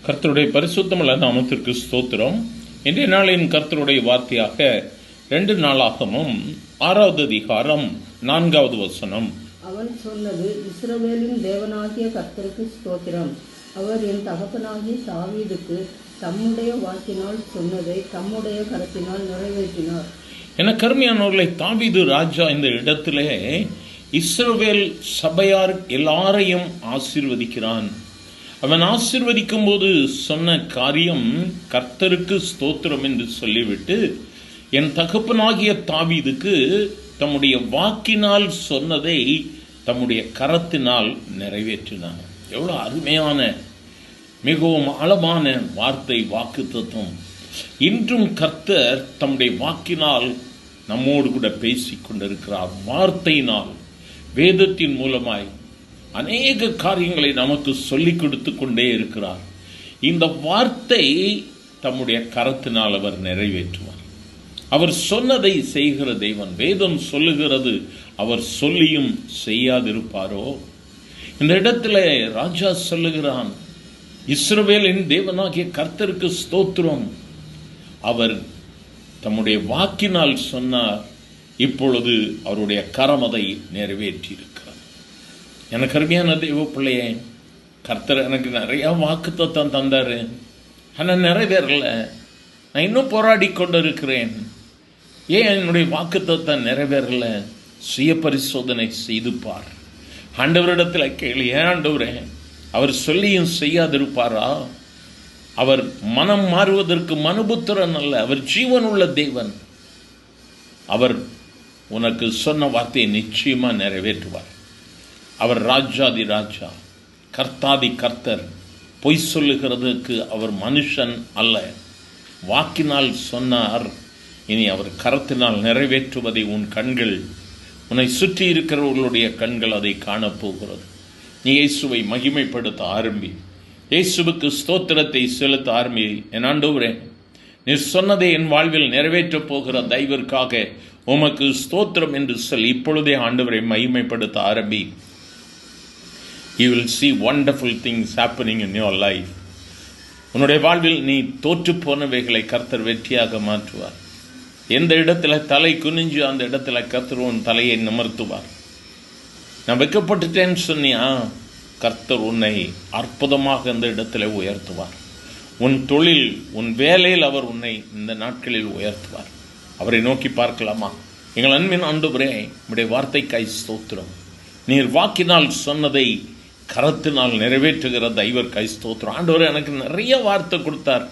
கர்த்தருடைய பரிசுத்தமுள்ள நாமத்திற்கு ஸ்தோத்திரம். இன்றைய நாளின் கர்த்தருடைய வார்த்தையாக 2 நாளாகமும் 6வது அதிகாரம் 4வது வசனம். அவன் சொன்னது, இஸ்ரவேலின் தேவனாகிய கர்த்தருக்கு ஸ்தோத்திரம். அவர் என் தகப்பனாகிய தாவீதுக்கு தம்முடைய வாக்கினால் சொன்னதை தம்முடைய கரத்தினால் நிறைவேற்றினார். என கருமையானவர்களை, தாவீது ராஜா இந்த இடத்திலே இஸ்ரவேல் சபையார் எல்லாரையும் ஆசீர்வதிக்கிறான். அவன் ஆசீர்வதிக்கும் போது சொன்ன காரியம் கர்த்தருக்கு ஸ்தோத்திரம் என்று சொல்லிவிட்டு, என் தகப்பனாகிய தாவீதுக்கு தம்முடைய வாக்கினால் சொன்னதை தம்முடைய கரத்தினால் நிறைவேற்றினார். எவ்வளோ அருமையான, மிகவும் ஆழமான வார்த்தை, வாக்கு தத்துவம். இன்றும் கர்த்தர் தம்முடைய வாக்கினால் நம்மோடு கூட பேசிக் கொண்டிருக்கிறார். வார்த்தையினால், வேதத்தின் மூலமாய் அநேக காரியங்களை நமக்கு சொல்லிக் கொடுத்து கொண்டே இருக்கிறார். இந்த வார்த்தை தம்முடைய கரத்தினால் அவர் நிறைவேற்றுவார். அவர் சொன்னதை செய்கிற தெய்வன். வேதம் சொல்லுகிறது, அவர் சொல்லியும் செய்யாதிருப்பாரோ? இந்த இடத்துல ராஜா சொல்லுகிறான், இஸ்ரவேலின் தேவனாகிய கர்த்தருக்கு ஸ்தோத்திரம். அவர் தம்முடைய வாக்கினால் சொன்னார், இப்பொழுது அவருடைய கரம் அதை நிறைவேற்றி இருக்கிறார். எனக்கு அருமையான தெய்வ பிள்ளையே, கர்த்தர் எனக்கு நிறைய வாக்குத்தத்தம் தந்தாரு, ஆனால் நிறைவேறல. நான் இன்னும் போராடி கொண்டு இருக்கிறேன். ஏன் என்னுடைய வாக்குத்தத்தம் நிறைவேறல? சுய பரிசோதனை செய்து பார். ஆண்டவரிடத்தில் கேளு, ஏன் ஆண்டவரே அவர் சொல்லியும் செய்யாதிருப்பாரா? அவர் மனம் மாறுவதற்கு மனுபுத்திரன் அல்ல, அவர் ஜீவனுள்ள தேவன். அவர் உனக்கு சொன்ன வார்த்தையை நிச்சயமா நிறைவேற்றுவார். அவர் ராஜாதி ராஜா, கர்த்தாதி கர்த்தர். பொய் சொல்லுகிறதுக்கு அவர் மனுஷன் அல்ல. வாக்கினால் சொன்னார், இனி அவர் கரத்தினால் நிறைவேற்றுவதை உன் கண்கள், உன்னை சுற்றி இருக்கிறவர்களுடைய கண்கள் அதை காணப்போகிறது. நீ இயேசுவை மகிமைப்படுத்த ஆரம்பி. இயேசுவுக்கு ஸ்தோத்திரத்தை செலுத்த ஆரம்பி. என் ஆண்டவரே, நீர் சொன்னதை என் வாழ்வில் நிறைவேற்றப் போகிற தயவிற்காக உமக்கு ஸ்தோத்திரம் என்று சொல். இப்பொழுதே ஆண்டவரை மகிமைப்படுத்த ஆரம்பி. You will see wonderful things happening in your life. உன்னுடைய வாழ்வில் நீ தோற்று போனவைகளை கர்த்தர் வெற்றியாக மாற்றுவார். எந்த இடத்துல தலை குனிஞ்சு அந்த இடத்துல கர்த்தர் உன் தலையை நிமிர்த்துவார். நான் வெட்கப்பட்டுட்டேன்னு சொன்னியா, கர்த்தர் உன்னை அற்புதமாக அந்த இடத்துல உயர்த்துவார். உன் தொழில், உன் வேலையில் அவர் உன்னை இந்த நாட்களில் உயர்த்துவார். அவரை நோக்கி பார்க்கலாமா? எங்கள் அன்பின் ஆண்டவரே, உம்முடைய வார்த்தைக்காய் ஸ்தோத்திரம். நீர் வாக்கினால் சொன்னதை கரத்தினால் நிறைவேற்றுகிற தெய்வர்க்காய் ஸ்தோத்திரம். ஆண்டவரே, எனக்கு நிறைய வார்த்தை கொடுத்தார்,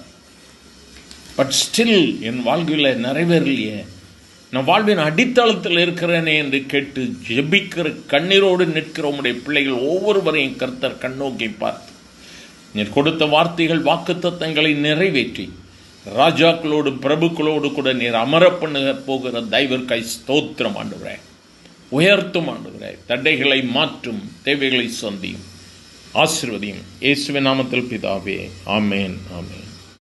பட் ஸ்டில் என் வாழ்வில் நிறைவேறலையே. நான் வாழ்வின் அடித்தளத்தில் இருக்கிறேனே என்று கேட்டு ஜெபிக்கிற, கண்ணீரோடு நிற்கிற உம்முடைய பிள்ளைகள் ஒவ்வொருவரையும் கர்த்தர் கண்ணோக்கி பார்த்து நீர் கொடுத்த வார்த்தைகள், வாக்குத்தத்தங்களை நிறைவேற்றி ராஜாக்களோடு பிரபுக்களோடு கூட நீர் அமர பண்ண போகிற தெய்வர்க்காய் ஸ்தோத்திரம். ஆண்டவரே, உயர்த்தும் ஆண்டவரே, தடைகளை மாற்றும், தேவைகளை சந்தியும், ஆசீர்வதியும். இயேசுவின் நாமத்தில் பிதாவே, ஆமேன், ஆமேன்.